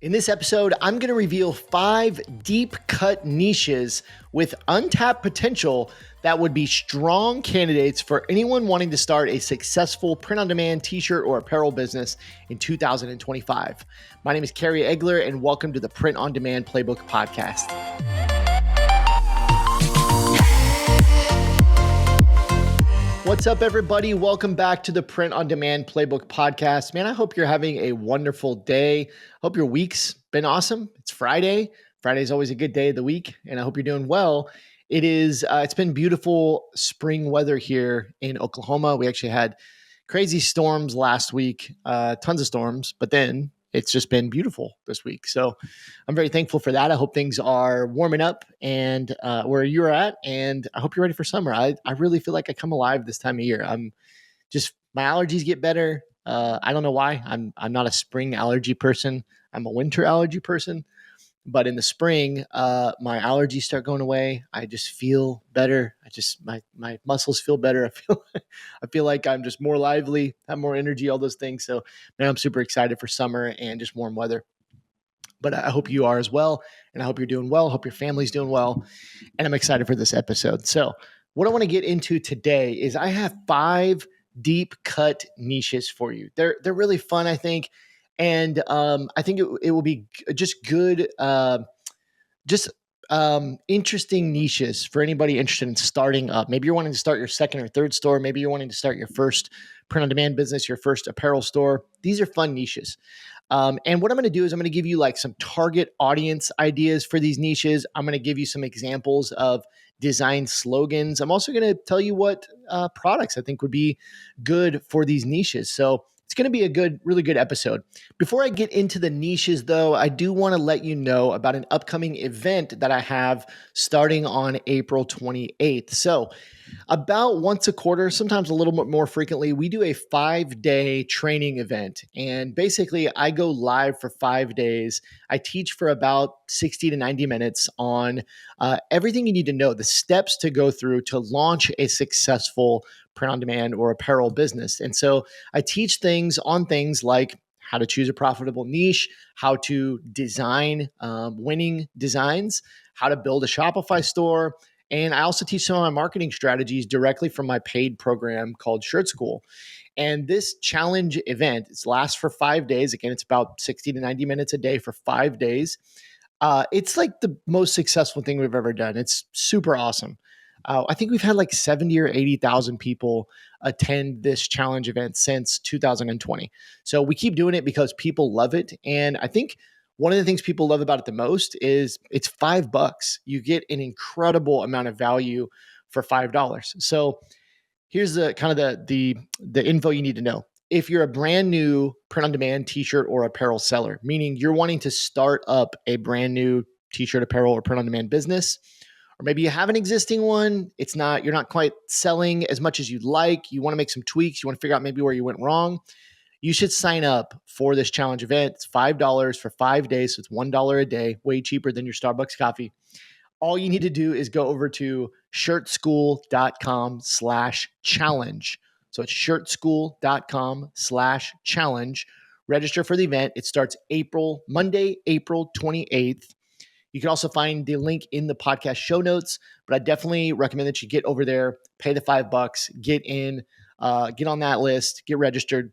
In this episode, I'm going to reveal 5 deep cut niches with untapped potential that would be strong candidates for anyone wanting to start a successful print on demand t-shirt or apparel business in 2025. My name is Kerry Egler, and welcome to the Print on Demand Playbook Podcast. What's up, everybody? Welcome back to the Print on Demand Playbook Podcast. Man, I hope you're having a wonderful day. Hope your week's been awesome. It's Friday. Friday is always a good day of the week, and I hope you're doing well. It's been beautiful spring weather here in Oklahoma. We actually had crazy storms last week, tons of storms, but then it's just been beautiful this week. So I'm very thankful for that. I hope things are warming up and where you're at, and I hope you're ready for summer. I really feel like I come alive this time of year. My allergies get better. I don't know why. I'm not a spring allergy person. I'm a winter allergy person. But in the spring, my allergies start going away. I just feel better. My muscles feel better. I feel like I'm just more lively, have more energy, all those things. So man, I'm super excited for summer and just warm weather. But I hope you are as well, and I hope you're doing well. Hope your family's doing well, and I'm excited for this episode. So what I want to get into today is I have 5 deep cut niches for you. They're really fun, I think. And I think it will be just good, interesting niches for anybody interested in starting up. Maybe you're wanting to start your second or third store. Maybe you're wanting to start your first print on demand business, your first apparel store. These are fun niches. And what I'm going to do is I'm going to give you like some target audience ideas for these niches. I'm going to give you some examples of design slogans. I'm also going to tell you what products I think would be good for these niches. So it's going to be a really good episode. Before I get into the niches, though, I do want to let you know about an upcoming event that I have starting on April 28th. So about once a quarter, sometimes a little bit more frequently, we do a 5-day training event. And basically, I go live for 5 days. I teach for about 60 to 90 minutes on everything you need to know, the steps to go through to launch a successful print on demand or apparel business. And so I teach things like how to choose a profitable niche, how to design winning designs, how to build a Shopify store. And I also teach some of my marketing strategies directly from my paid program called Shirt School. And this challenge event, it lasts for 5 days. Again, it's about 60 to 90 minutes a day for 5 days. It's like the most successful thing we've ever done. It's super awesome. I think we've had like 70 or 80,000 people attend this challenge event since 2020. So we keep doing it because people love it. And I think one of the things people love about it the most is it's $5. You get an incredible amount of value for $5. So here's the kind of the info you need to know. If you're a brand new print on demand t-shirt or apparel seller, meaning you're wanting to start up a brand new t-shirt, apparel, or print on demand business, or maybe you have an existing one, you're not quite selling as much as you'd like, you want to make some tweaks, you want to figure out maybe where you went wrong, you should sign up for this challenge event. It's $5 for 5 days, so it's $1 a day, way cheaper than your Starbucks coffee. All you need to do is go over to shirtschool.com/challenge. So it's shirtschool.com/challenge. Register for the event. It starts Monday, April 28th. You can also find the link in the podcast show notes, but I definitely recommend that you get over there, pay the $5, get on that list, get registered.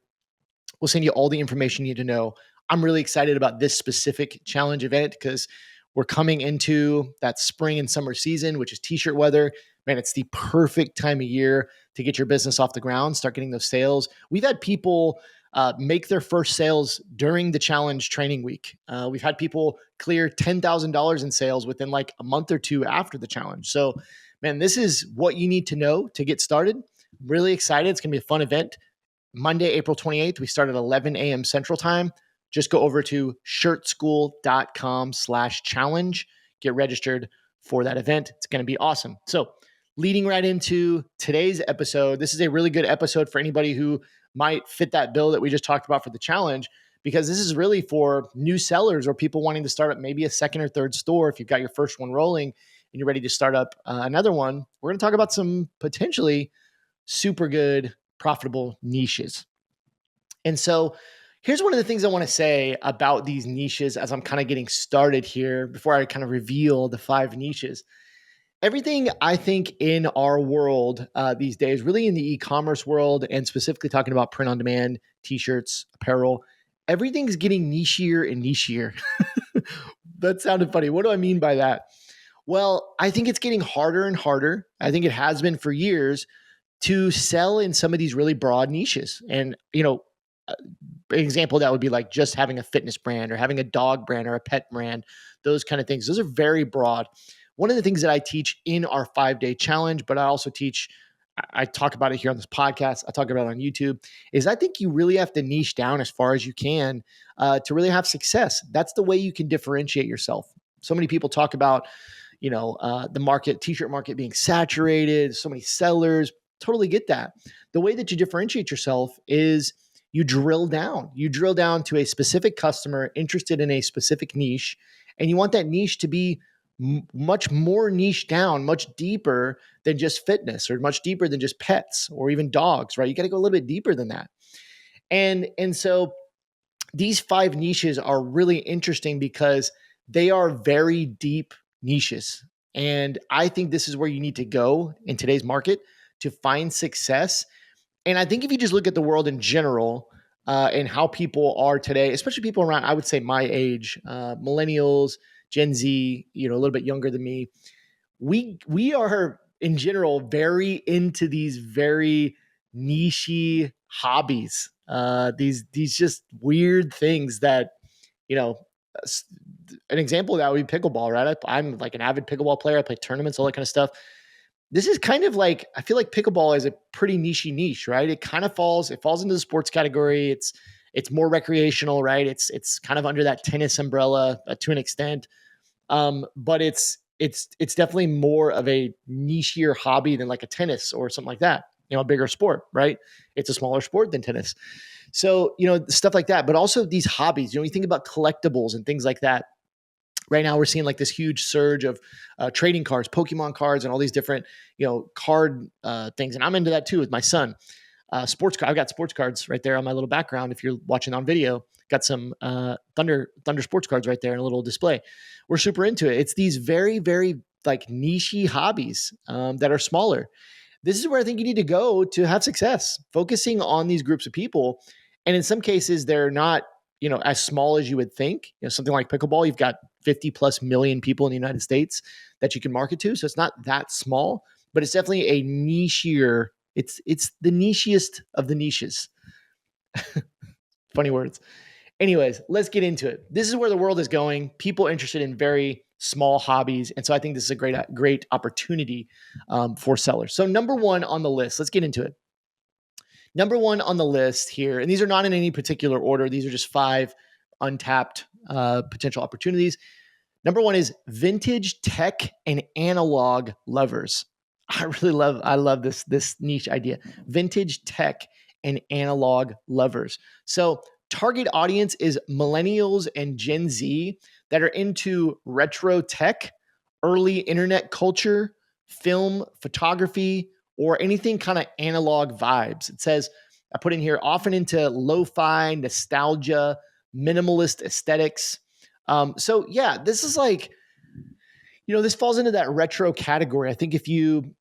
We'll send you all the information you need to know. I'm really excited about this specific challenge event because we're coming into that spring and summer season, which is t-shirt weather. Man, it's the perfect time of year to get your business off the ground, start getting those sales. We've had people make their first sales during the challenge training week. We've had people clear $10,000 in sales within like a month or two after the challenge. So, man, this is what you need to know to get started. I'm really excited. It's going to be a fun event. Monday, April 28th, we start at 11 a.m. Central Time. Just go over to shirtschool.com/challenge. Get registered for that event. It's going to be awesome. So, leading right into today's episode, this is a really good episode for anybody who might fit that bill that we just talked about for the challenge, because this is really for new sellers or people wanting to start up maybe a second or third store. If you've got your first one rolling and you're ready to start up another one, we're going to talk about some potentially super good, profitable niches. And so Here's one of the things I want to say about these niches as I'm kind of getting started here before I kind of reveal the 5 niches. Everything I think in our world these days, really in the e-commerce world, and specifically talking about print on demand, t-shirts, apparel, everything's getting nichier and nichier. That sounded funny. What do I mean by that? Well, I think it's getting harder and harder. I think it has been for years to sell in some of these really broad niches. And, an example that would be like just having a fitness brand or having a dog brand or a pet brand, those kind of things. Those are very broad. One of the things that I teach in our 5-day challenge, but I also teach, I talk about it here on this podcast, I talk about it on YouTube, is I think you really have to niche down as far as you can to really have success. That's the way you can differentiate yourself. So many people talk about, the market, t-shirt market being saturated, so many sellers. Totally get that. The way that you differentiate yourself is you drill down. You drill down to a specific customer interested in a specific niche, and you want that niche to be much more niche down, much deeper than just fitness or much deeper than just pets or even dogs, right? You got to go a little bit deeper than that. And so these 5 niches are really interesting because they are very deep niches. And I think this is where you need to go in today's market to find success. And I think if you just look at the world in general and how people are today, especially people around, I would say my age, millennials, Gen Z, a little bit younger than me, we are in general very into these very nichey hobbies. These just weird things that you know. An example of that would be pickleball, right? I'm like an avid pickleball player. I play tournaments, all that kind of stuff. This is kind of like, I feel like pickleball is a pretty niche, right? It falls into the sports category. It's more recreational, right? It's kind of under that tennis umbrella to an extent. But it's definitely more of a nichier hobby than like a tennis or something like that. A bigger sport, right? It's a smaller sport than tennis. So, stuff like that. But also these hobbies, you think about collectibles and things like that. Right now, we're seeing like this huge surge of trading cards, Pokemon cards, and all these different, card things. And I'm into that too with my son. I've got sports cards right there on my little background. If you're watching on video, got some Thunder sports cards right there in a little display. We're super into it. It's these very, very like niche hobbies that are smaller. This is where I think you need to go to have success, focusing on these groups of people. And in some cases, they're not, as small as you would think. Something like pickleball, you've got 50 plus million people in the United States that you can market to. So it's not that small, but it's definitely a nichier. It's the nichiest of the niches. Funny words. Anyways, let's get into it. This is where the world is going. People interested in very small hobbies. And so I think this is a great opportunity for sellers. So number one on the list, let's get into it. Number one on the list here, and these are not in any particular order. These are just 5 untapped potential opportunities. Number one is vintage tech and analog lovers. I love this niche idea. Vintage tech and analog lovers. So target audience is millennials and Gen Z that are into retro tech, early internet culture, film, photography, or anything kind of analog vibes. It says, I put in here, often into lo-fi, nostalgia, minimalist aesthetics. So yeah, this is like, this falls into that retro category. I think if you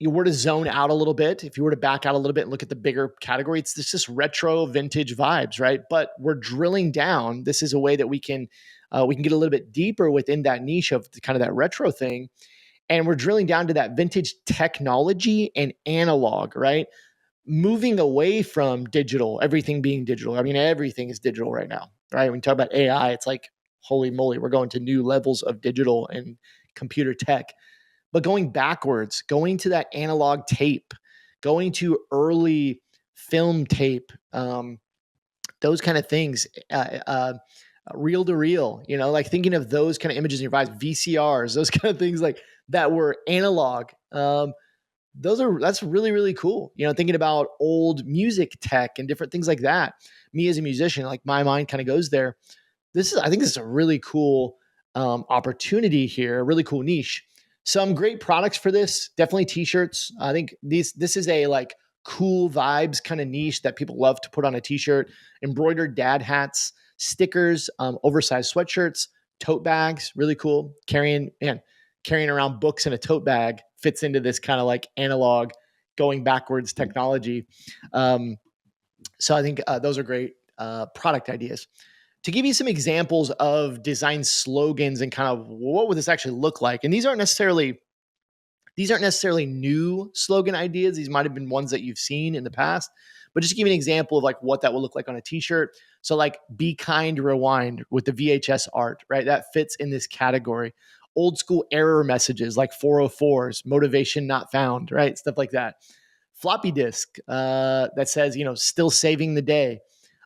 were to zone out a little bit, if you were to back out a little bit and look at the bigger category, it's just retro vintage vibes, right? But we're drilling down. This is a way that we can get a little bit deeper within that niche of kind of that retro thing. And we're drilling down to that vintage technology and analog, right? Moving away from digital, everything being digital. I mean, everything is digital right now, right? When you talk about AI, it's like, holy moly, we're going to new levels of digital and computer tech. But going backwards, going to that analog tape, going to early film tape, those kind of things, reel to reel, like thinking of those kind of images in your eyes, VCRs, those kind of things like that were analog. That's really, really cool. Thinking about old music tech and different things like that. Me as a musician, like my mind kind of goes there. I think this is a really cool opportunity here, a really cool niche. Some great products for this, definitely t-shirts. I think this is a like cool vibes kind of niche that people love to put on a t-shirt. Embroidered dad hats, stickers, oversized sweatshirts, tote bags, really cool. Carrying around books in a tote bag fits into this kind of like analog going backwards technology. So I think those are great product ideas. To give you some examples of design slogans and kind of what would this actually look like, and these aren't necessarily new slogan ideas. These might have been ones that you've seen in the past, but just to give you an example of like what that would look like on a t-shirt. So like Be Kind Rewind with the VHS art, right? That fits in this category. Old school error messages like 404s, motivation not found, right? Stuff like that. Floppy disk that says, still saving the day.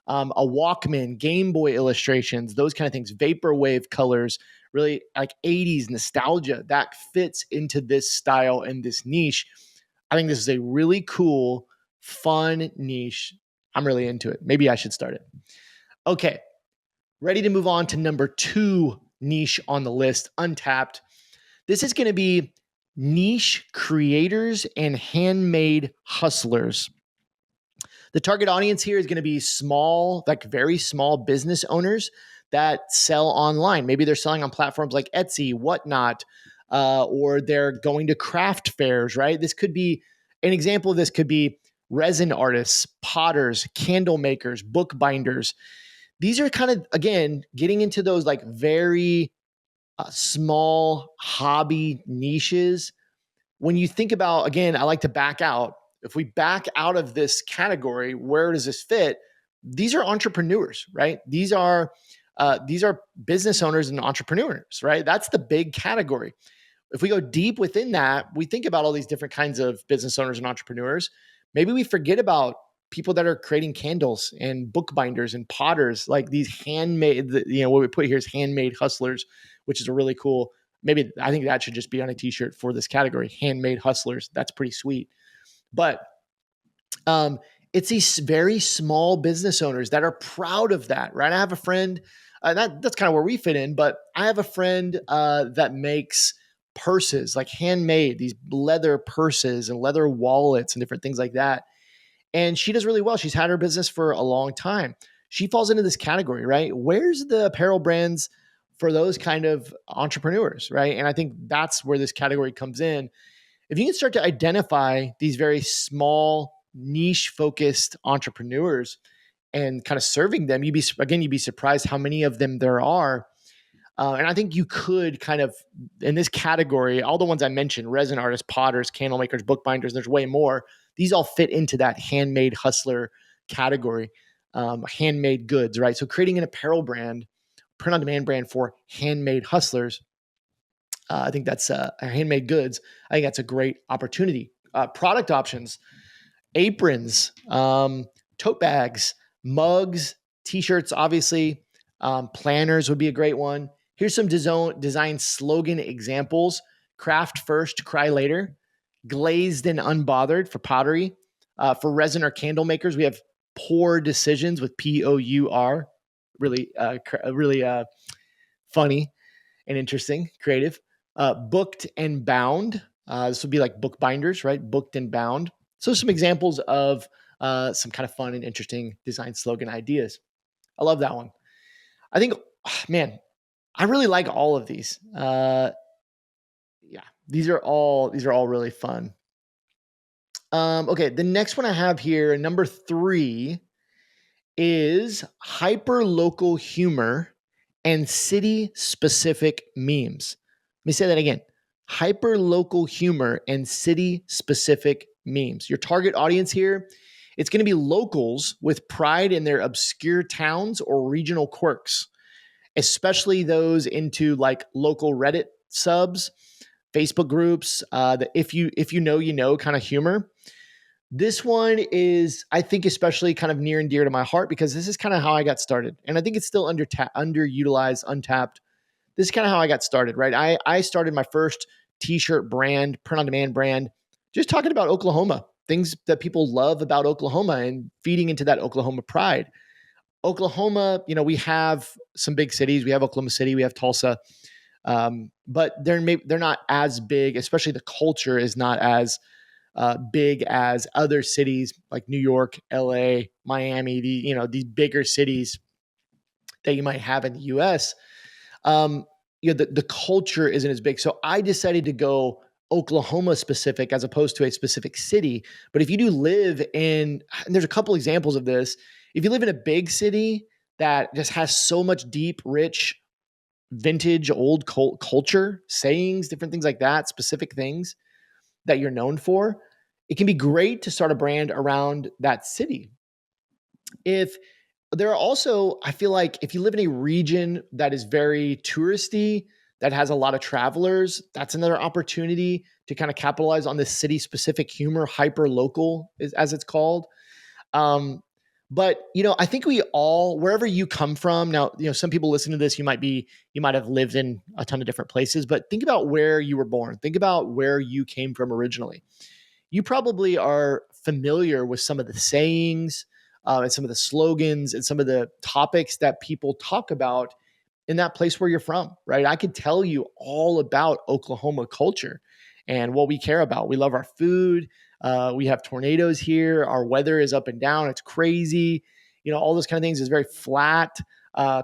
A Walkman, Game Boy illustrations, those kind of things, vaporwave colors, really like 80s nostalgia that fits into this style and this niche. I think this is a really cool, fun niche. I'm really into it. Maybe I should start it. Okay, ready to move on to number 2 niche on the list, untapped. This is going to be niche creators and handmade hustlers. The target audience here is going to be small, like very small business owners that sell online. Maybe they're selling on platforms like Etsy, Whatnot, or they're going to craft fairs, right? This could be an example of this could be resin artists, potters, candle makers, bookbinders. These are kind of, again, getting into those like very small hobby niches. When you think about, again, I like to back out. If we back out of this category, where does this fit? These are entrepreneurs, right? These are business owners and entrepreneurs, right? That's the big category. If we go deep within that, we think about all these different kinds of business owners and entrepreneurs. Maybe we forget about people that are creating candles and bookbinders and potters, like these handmade, what we put here is handmade hustlers, which is a really cool, maybe I think that should just be on a t-shirt for this category, handmade hustlers. That's pretty sweet. But it's these very small business owners that are proud of that, right? I have a friend, that's kind of where we fit in, but I have a friend that makes purses, like handmade, these leather purses and leather wallets and different things like that. And she does really well. She's had her business for a long time. She falls into this category, right? Where's the apparel brands for those kind of entrepreneurs, right? And I think that's where this category comes in. If you can start to identify these very small, niche focused entrepreneurs and kind of serving them, you'd be surprised how many of them there are. And I think you could kind of, in this category, all the ones I mentioned, resin artists, potters, candle makers, bookbinders, there's way more. These all fit into that handmade hustler category, handmade goods, right? So creating an apparel brand, print on demand brand for handmade hustlers, I think that's handmade goods. I think that's a great opportunity. Product options, aprons, tote bags, mugs, t-shirts, obviously. Planners would be a great one. Here's some design slogan examples. Craft first, cry later. Glazed and unbothered for pottery. For resin or candle makers, we have Pour Decisions with Pour. Really funny and interesting, creative. Booked and bound. This would be like bookbinders, right? Booked and bound. So some examples of some kind of fun and interesting design slogan ideas. I love that one. I think, man, I really like all of these. Yeah, these are all really fun. Okay, the next one I have here, number 3, is hyper local humor and city specific memes. Let me say that again. Hyper local humor and city specific memes. Your target audience here, it's going to be locals with pride in their obscure towns or regional quirks, especially those into like local Reddit subs, Facebook groups, the if you know kind of humor. This one is, I think, especially kind of near and dear to my heart because this is kind of how I got started. And I think it's still underutilized, untapped. This is kind of how I got started, right? I started my first t-shirt brand, print on demand brand, just talking about Oklahoma, things that people love about Oklahoma and feeding into that Oklahoma pride. Oklahoma, we have some big cities. We have Oklahoma City, we have Tulsa, but they're not as big, especially the culture is not as big as other cities like New York, LA, Miami, these bigger cities that you might have in the US. Um, the culture isn't as big. So I decided to go Oklahoma specific as opposed to a specific city. But if you do live and there's a couple examples of this, if you live in a big city that just has so much deep, rich, vintage, old culture, sayings, different things like that, specific things that you're known for, it can be great to start a brand around that city. If there are also, I feel like if you live in a region that is very touristy, that has a lot of travelers, that's another opportunity to kind of capitalize on this city specific humor, hyper local, as it's called. Um, but I think we all, wherever you come from, now, some people listen to this, you might have lived in a ton of different places, but think about where you were born. Think about where you came from originally. You probably are familiar with some of the sayings and some of the slogans and some of the topics that people talk about in that place where you're from, right? I could tell you all about Oklahoma culture and what we care about. We love our food. We have tornadoes here. Our weather is up and down. It's crazy. All those kind of things is very flat.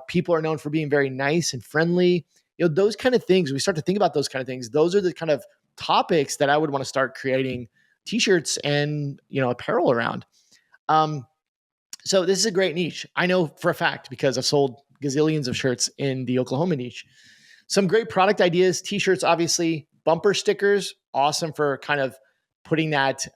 People are known for being very nice and friendly. Those kind of things. We start to think about those kind of things. Those are the kind of topics that I would want to start creating t-shirts and apparel around. So this is a great niche. I know for a fact because I've sold gazillions of shirts in the Oklahoma niche. Some great product ideas, t-shirts, obviously, bumper stickers, awesome for kind of putting that,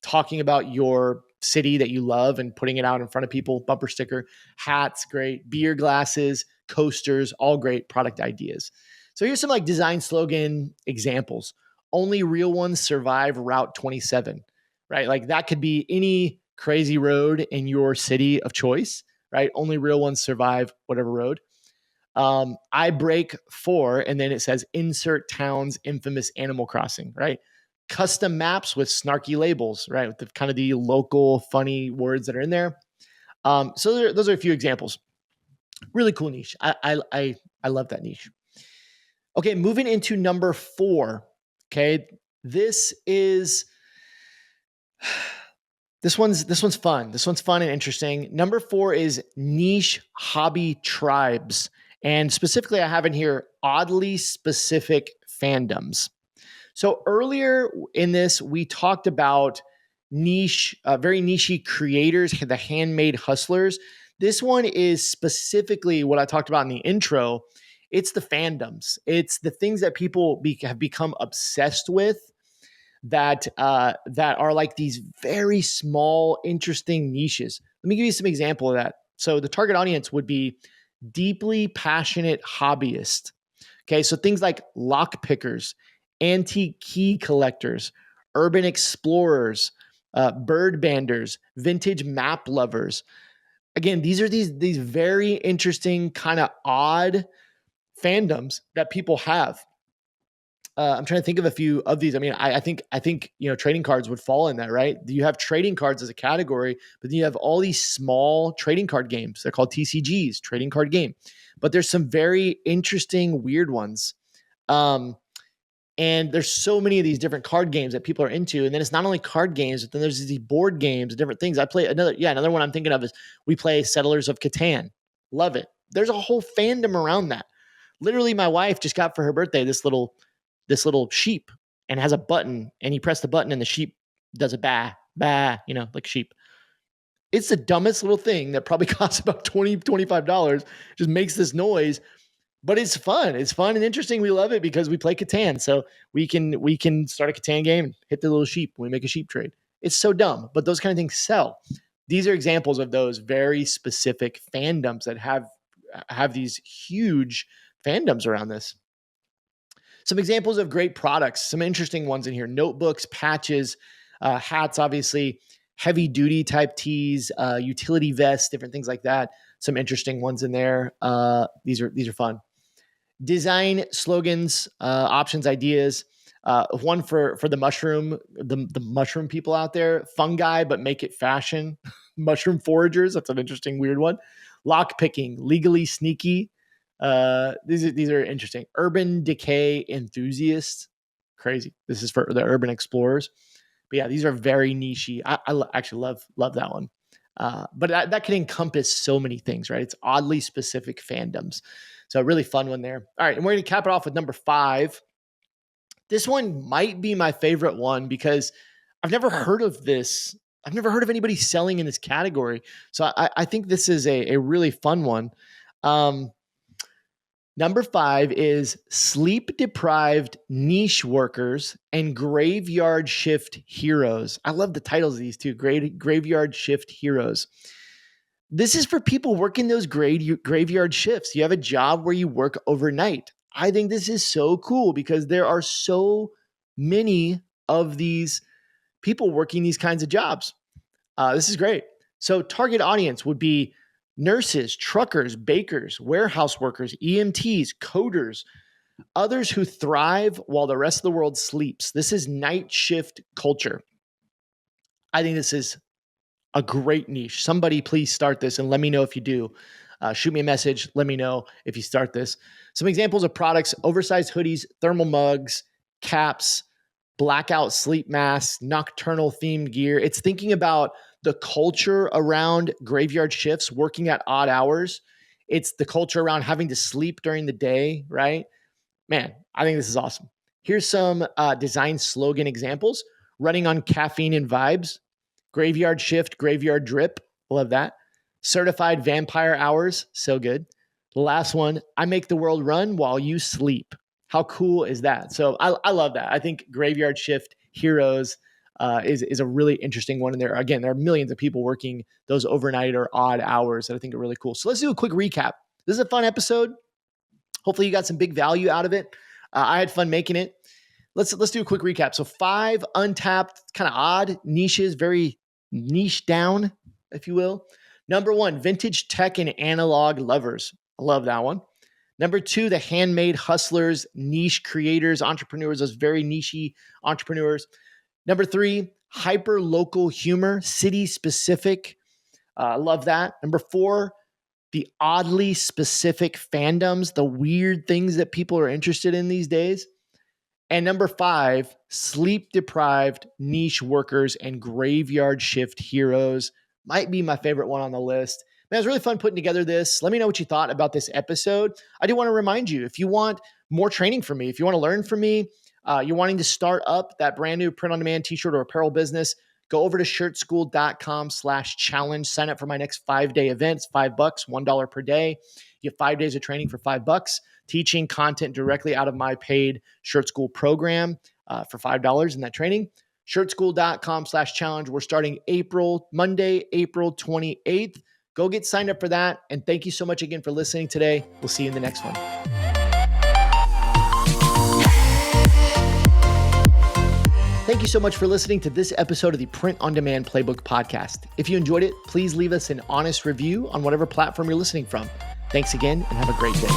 talking about your city that you love and putting it out in front of people. Bumper sticker, hats, great. Beer glasses, coasters, all great product ideas. So here's some like design slogan examples. Only real ones survive Route 27, right? Like that could be any crazy road in your city of choice, right? Only real ones survive whatever road. I break for, and then it says insert town's infamous Animal Crossing, right? Custom maps with snarky labels, right? With the kind of the local funny words that are in there. Those are a few examples. Really cool niche. I love that niche. Okay, moving into number 4. Okay, this one's fun. This one's fun and interesting. Number 4 is niche hobby tribes. And specifically, I have in here oddly specific fandoms. So earlier in this, we talked about niche, very niche creators, the handmade hustlers. This one is specifically what I talked about in the intro. It's the fandoms. It's the things that people have become obsessed with that are like these very small, interesting niches. Let me give you some example of that. So the target audience would be deeply passionate hobbyists. Okay, so things like lock pickers, antique key collectors, urban explorers, bird banders, vintage map lovers. Again, these are these very interesting, kind of odd fandoms that people have. I'm trying to think of a few of these. I mean, I think trading cards would fall in that, right? You have trading cards as a category, but then you have all these small trading card games. They're called TCGs, trading card game. But there's some very interesting, weird ones. And there's so many of these different card games that people are into. And then it's not only card games, but then there's these board games and different things. I play another one I'm thinking of is we play Settlers of Catan. Love it. There's a whole fandom around that. Literally, my wife just got for her birthday this little sheep and has a button, and you press the button and the sheep does a bah, like sheep. It's the dumbest little thing that probably costs about $20, $25, just makes this noise, but it's fun. It's fun and interesting. We love it because we play Catan. So we can start a Catan game and hit the little sheep when we make a sheep trade. It's so dumb, but those kind of things sell. These are examples of those very specific fandoms that have these huge fandoms around this. Some examples of great products, some interesting ones in here: notebooks, patches, hats, obviously, heavy duty type tees, utility vests, different things like that. Some interesting ones in there. These are fun. Design slogans, options, ideas. One for the mushroom people out there: fungi, but make it fashion. Mushroom foragers. That's an interesting, weird one. Lock picking, legally sneaky. These are interesting. Urban decay enthusiasts, crazy. This is for the urban explorers. But yeah, these are very niche-y. I actually love that one. But that can encompass so many things, right? It's oddly specific fandoms. So a really fun one there. All right, and we're going to cap it off with number 5. This one might be my favorite one because I've never heard of this. I've never heard of anybody selling in this category. So I think this is a really fun one. Number 5 is sleep deprived niche workers and graveyard shift heroes. I love the titles of these two, graveyard shift heroes. This is for people working those graveyard shifts. You have a job where you work overnight. I think this is so cool because there are so many of these people working these kinds of jobs. This is great. So target audience would be nurses, truckers, bakers, warehouse workers, EMTs, coders, others who thrive while the rest of the world sleeps. This is night shift culture. I think this is a great niche. Somebody please start this and let me know if you do. Shoot me a message. Let me know if you start this. Some examples of products: oversized hoodies, thermal mugs, caps, blackout sleep masks, nocturnal themed gear. It's thinking about the culture around graveyard shifts, working at odd hours. It's the culture around having to sleep during the day, right? Man, I think this is awesome. Here's some design slogan examples: running on caffeine and vibes, graveyard shift, graveyard drip. Love that. Certified vampire hours. So good. The last one: I make the world run while you sleep. How cool is that? So I love that. I think graveyard shift heroes is a really interesting one. And there are millions of people working those overnight or odd hours that I think are really cool. So let's do a quick recap. This is a fun episode. Hopefully you got some big value out of it. I had fun making it. Let's do a quick recap. So 5 untapped, kind of odd niches, very niche down, if you will. Number 1, vintage tech and analog lovers. I love that one. Number 2, the handmade hustlers, niche creators, entrepreneurs, those very niche entrepreneurs. Number 3, hyper local humor, city specific. Love that. Number 4, the oddly specific fandoms, the weird things that people are interested in these days. And number 5, sleep deprived niche workers and graveyard shift heroes. Might be my favorite one on the list. Man, it was really fun putting together this. Let me know what you thought about this episode. I do want to remind you, if you want more training from me, if you want to learn from me, you're wanting to start up that brand new print-on-demand t-shirt or apparel business, go over to shirtschool.com/challenge. Sign up for my next 5-day event. It's $5, $1 per day. You have 5 days of training for $5, teaching content directly out of my paid Shirt School program for $5 in that training. Shirtschool.com/challenge. We're starting Monday, April 28th. Go get signed up for that. And thank you so much again for listening today. We'll see you in the next one. Thank you so much for listening to this episode of the Print on Demand Playbook podcast. If you enjoyed it, please leave us an honest review on whatever platform you're listening from. Thanks again and have a great day.